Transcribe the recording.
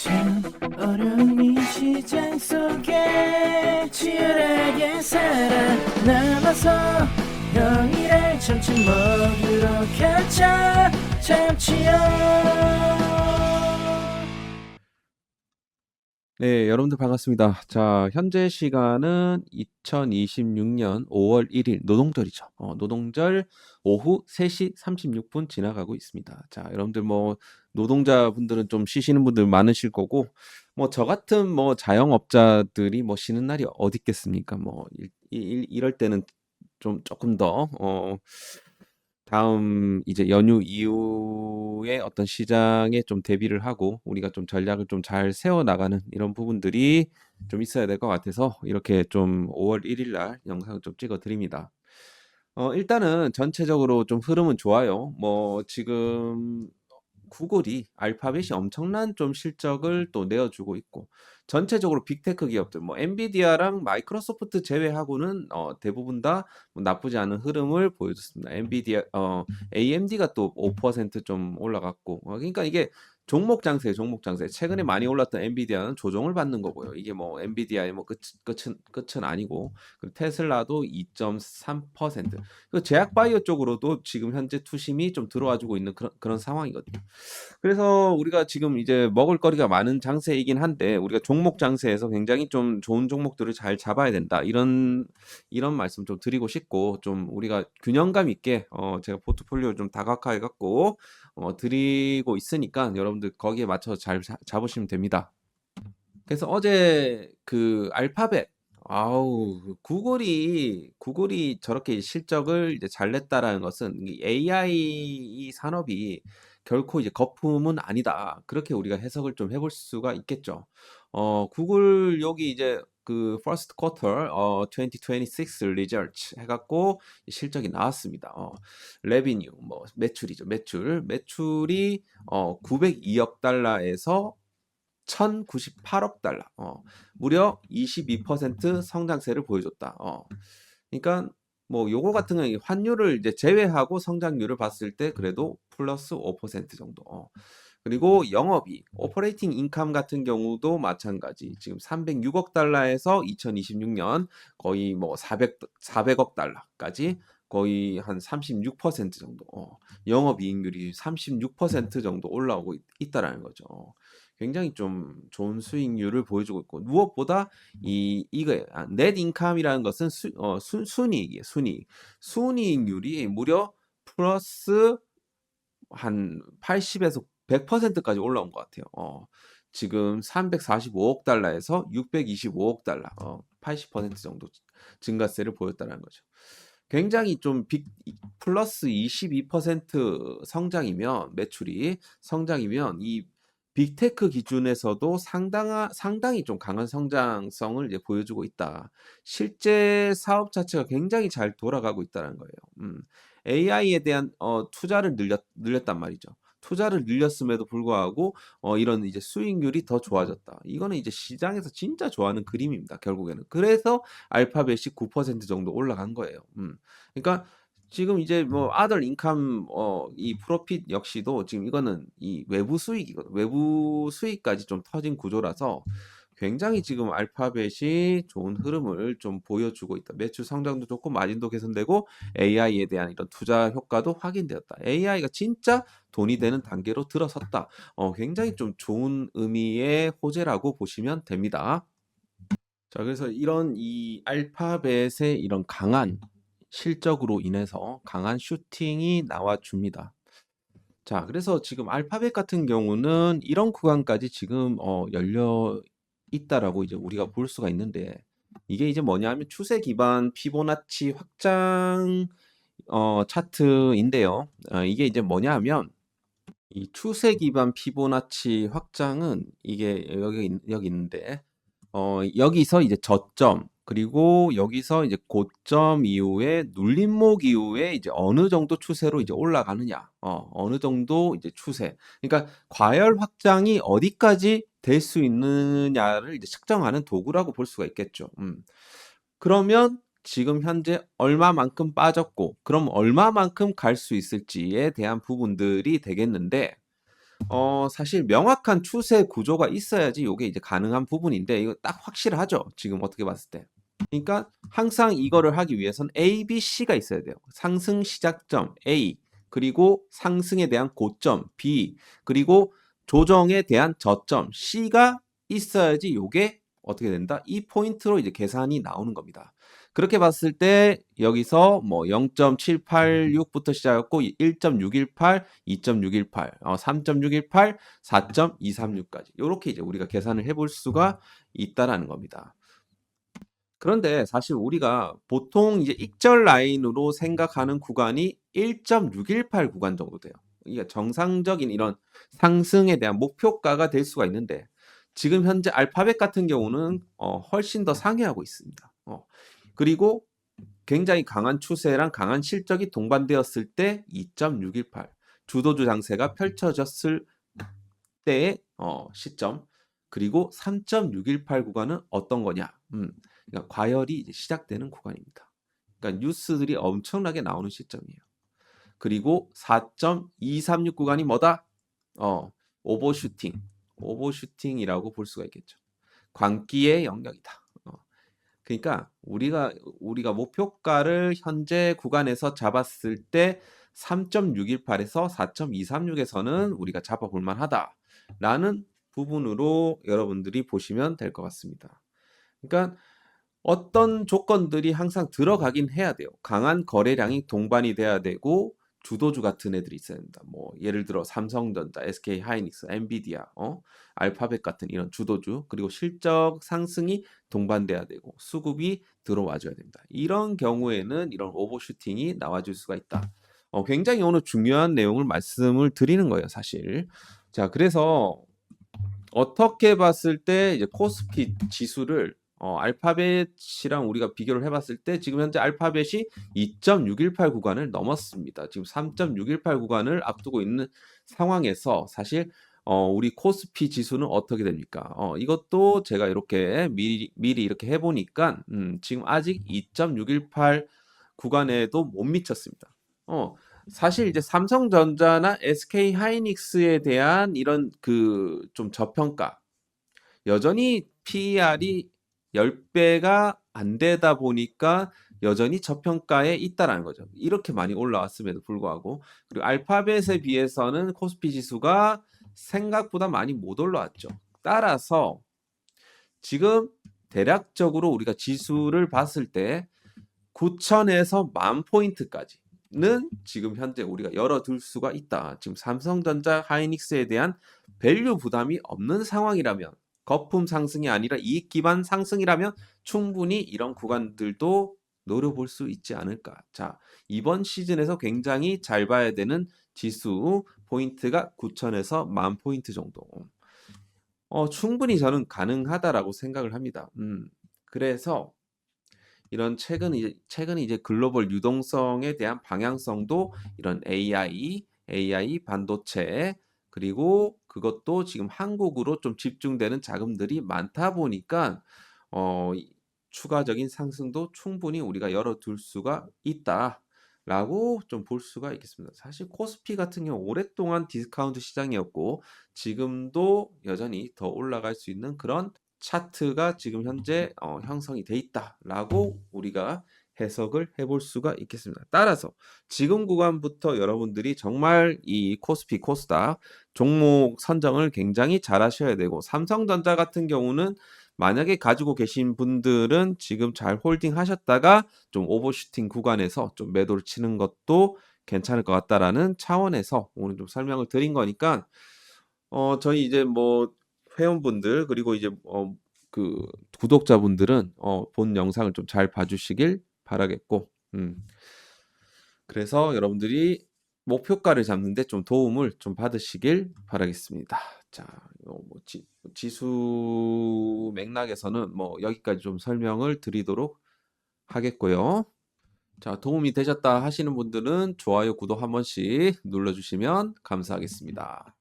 참 어려운 이 시장 속에 치열하게 살아남아서 평일에 점심 먹으러 가자 참치요. 네, 여러분들 반갑습니다. 자, 현재 시간은 2026년 5월 1일 노동절이죠. 노동절 오후 3시 36분 지나가고 있습니다. 자, 여러분들 뭐 노동자분들은 좀 쉬시는 분들 많으실 거고, 뭐 저 같은 뭐 자영업자들이 뭐 쉬는 날이 어디 있겠습니까? 뭐 이럴 때는 좀 조금 더 다음 이제 연휴 이후에 어떤 시장에 좀 대비를 하고 우리가 좀 전략을 좀 잘 세워 나가는 이런 부분들이 좀 있어야 될 것 같아서 이렇게 좀 5월 1일 날 영상을 좀 찍어 드립니다. 일단은 전체적으로 좀 흐름은 좋아요. 뭐 지금 구글이 알파벳이 엄청난 좀 실적을 또 내어주고 있고 전체적으로 빅테크 기업들 뭐 엔비디아랑 마이크로소프트 제외하고는 대부분 다뭐 나쁘지 않은 흐름을 보여줬습니다. AMD가 또 5%좀 올라갔고 그러니까 이게 종목 장세, 종목 장세. 최근에 많이 올랐던 엔비디아는 조정을 받는 거고요. 이게 뭐 엔비디아의 뭐 끝은 아니고 그리고 테슬라도 2.3%. 그 제약바이오 쪽으로도 지금 현재 투심이 좀 들어와주고 있는 그런 상황이거든요. 그래서 우리가 지금 이제 먹을 거리가 많은 장세이긴 한데 우리가 종목 장세에서 굉장히 좀 좋은 종목들을 잘 잡아야 된다. 이런 말씀 좀 드리고 싶고 좀 우리가 균형감 있게 제가 포트폴리오 좀 다각화해 갖고 드리고 있으니까 여러분들 거기에 맞춰서 잘 잡으시면 됩니다. 그래서 어제 그 알파벳 아우 구글이 저렇게 실적을 이제 잘 냈다라는 것은 이 AI 산업이 결코 이제 거품은 아니다. 그렇게 우리가 해석을 좀 해볼 수가 있겠죠. 구글 여기 이제 그 first quarter 2026 results 해갖고 실적이 나왔습니다. revenue 뭐 매출이죠. 매출이 902억 달러에서 1,098억 달러. 무려 22% 성장세를 보여줬다. 그러니까 뭐 요거 같은 경우에 환율을 이제 제외하고 성장률을 봤을 때 그래도 플러스 5% 정도. 그리고 영업이익, 오퍼레이팅 인컴 같은 경우도 마찬가지. 지금 306억 달러에서 2026년 거의 뭐 400억 달러까지 거의 한 36% 정도. 영업이익률이 36% 정도 올라오고 있다라는 거죠. 굉장히 좀 좋은 수익률을 보여주고 있고 무엇보다 넷 인컴이라는 것은 순이익이에요. 순이익률이 무려 플러스 한 80에서 100%까지 올라온 것 같아요. 지금 345억 달러에서 625억 달러, 80% 정도 증가세를 보였다는 거죠. 굉장히 좀 플러스 22% 매출이 성장이면 이 빅테크 기준에서도 상당히 좀 강한 성장성을 이제 보여주고 있다. 실제 사업 자체가 굉장히 잘 돌아가고 있다는 거예요. AI에 대한 투자를 늘렸단 말이죠. 투자를 늘렸음에도 불구하고 이런 이제 수익률이 더 좋아졌다. 이거는 이제 시장에서 진짜 좋아하는 그림입니다. 결국에는. 그래서 알파벳이 9% 정도 올라간 거예요. 그러니까 지금 이제 뭐 other income 이 프로핏 역시도 지금 이거는 이 외부 수익이거든. 외부 수익까지 좀 터진 구조라서 굉장히 지금 알파벳이 좋은 흐름을 좀 보여주고 있다. 매출 성장도 좋고 마진도 개선되고 AI에 대한 이런 투자 효과도 확인되었다. AI가 진짜 돈이 되는 단계로 들어섰다. 굉장히 좀 좋은 의미의 호재라고 보시면 됩니다. 자, 그래서 이런 이 알파벳의 이런 강한 실적으로 인해서 강한 슈팅이 나와줍니다. 자, 그래서 지금 알파벳 같은 경우는 이런 구간까지 지금 열려 있다라고 이제 우리가 볼 수가 있는데 이게 이제 뭐냐면 추세 기반 피보나치 확장 차트인데요. 이게 이제 뭐냐면 이 추세 기반 피보나치 확장은 이게 여기 있는데 여기서 이제 저점 그리고 여기서 이제 고점 이후에 눌림목 이후에 이제 어느 정도 추세로 이제 올라가느냐, 어느 정도 이제 추세. 그러니까 과열 확장이 어디까지 될 수 있느냐를 이제 측정하는 도구라고 볼 수가 있겠죠. 그러면 지금 현재 얼마만큼 빠졌고, 그럼 얼마만큼 갈 수 있을지에 대한 부분들이 되겠는데, 사실 명확한 추세 구조가 있어야지 요게 이제 가능한 부분인데 이거 딱 확실하죠. 지금 어떻게 봤을 때. 그러니까 항상 이거를 하기 위해선 A, B, C가 있어야 돼요. 상승 시작점 A, 그리고 상승에 대한 고점 B, 그리고 조정에 대한 저점 C가 있어야지 요게 어떻게 된다? 이 포인트로 이제 계산이 나오는 겁니다. 그렇게 봤을 때 여기서 뭐 0.786부터 시작했고 1.618, 2.618, 3.618, 4.236까지 이렇게 이제 우리가 계산을 해볼 수가 있다라는 겁니다. 그런데 사실 우리가 보통 이제 익절 라인으로 생각하는 구간이 1.618 구간 정도 돼요. 이게 정상적인 이런 상승에 대한 목표가가 될 수가 있는데 지금 현재 알파벳 같은 경우는 훨씬 더 상회하고 있습니다. 그리고 굉장히 강한 추세랑 강한 실적이 동반되었을 때 2.618 주도주 장세가 펼쳐졌을 때의 시점, 그리고 3.618 구간은 어떤 거냐? 그러니까 과열이 이제 시작되는 구간입니다. 그러니까 뉴스들이 엄청나게 나오는 시점이에요. 그리고 4.236 구간이 뭐다? 오버슈팅이라고 볼 수가 있겠죠. 광기의 영역이다. 그러니까 우리가 목표가를 현재 구간에서 잡았을 때 3.618에서 4.236에서는 우리가 잡아볼 만하다라는 부분으로 여러분들이 보시면 될 것 같습니다. 그러니까 어떤 조건들이 항상 들어가긴 해야 돼요. 강한 거래량이 동반이 돼야 되고 주도주 같은 애들이 있어야 된다. 뭐 예를 들어 삼성전자, SK 하이닉스, 엔비디아, 알파벳 같은 이런 주도주, 그리고 실적 상승이 동반돼야 되고 수급이 들어와줘야 됩니다. 이런 경우에는 이런 오버슈팅이 나와줄 수가 있다. 굉장히 오늘 중요한 내용을 말씀을 드리는 거예요, 사실. 자, 그래서 어떻게 봤을 때 이제 코스피 지수를 알파벳이랑 우리가 비교를 해봤을 때 지금 현재 알파벳이 2.618 구간을 넘었습니다. 지금 3.618 구간을 앞두고 있는 상황에서 사실 우리 코스피 지수는 어떻게 됩니까? 이것도 제가 이렇게 미리 이렇게 해보니까 지금 아직 2.618 구간에도 못 미쳤습니다. 사실 이제 삼성전자나 SK 하이닉스에 대한 이런 그 좀 저평가, 여전히 PER이 10배가 안 되다 보니까 여전히 저평가에 있다라는 거죠. 이렇게 많이 올라왔음에도 불구하고. 그리고 알파벳에 비해서는 코스피 지수가 생각보다 많이 못 올라왔죠. 따라서 지금 대략적으로 우리가 지수를 봤을 때 9,000에서 10,000포인트까지는 지금 현재 우리가 열어둘 수가 있다. 지금 삼성전자, 하이닉스에 대한 밸류 부담이 없는 상황이라면, 거품 상승이 아니라 이익 기반 상승이라면 충분히 이런 구간들도 노려볼 수 있지 않을까. 자, 이번 시즌에서 굉장히 잘 봐야 되는 지수 포인트가 9,000에서 10,000포인트 정도. 충분히 저는 가능하다라고 생각을 합니다. 그래서 이런 최근 이제 글로벌 유동성에 대한 방향성도 이런 AI 반도체, 그리고 그것도 지금 한국으로 좀 집중되는 자금들이 많다 보니까 추가적인 상승도 충분히 우리가 열어둘 수가 있다라고 좀 볼 수가 있겠습니다. 사실 코스피 같은 경우 오랫동안 디스카운트 시장이었고 지금도 여전히 더 올라갈 수 있는 그런 차트가 지금 현재 형성이 돼 있다라고 우리가 해석을 해볼 수가 있겠습니다. 따라서 지금 구간부터 여러분들이 정말 이 코스피, 코스닥 종목 선정을 굉장히 잘 하셔야 되고, 삼성전자 같은 경우는 만약에 가지고 계신 분들은 지금 잘 홀딩 하셨다가 좀 오버슈팅 구간에서 좀 매도를 치는 것도 괜찮을 것 같다라는 차원에서 오늘 좀 설명을 드린 거니까 저희 이제 뭐 회원분들, 그리고 이제 그 구독자분들은 본 영상을 좀 잘 봐주시길 바라겠고, 그래서 여러분들이 목표가를 잡는데 좀 도움을 좀 받으시길 바라겠습니다. 자, 뭐 지수 맥락에서는 뭐 여기까지 좀 설명을 드리도록 하겠고요. 자, 도움이 되셨다 하시는 분들은 좋아요, 구독 한 번씩 눌러주시면 감사하겠습니다.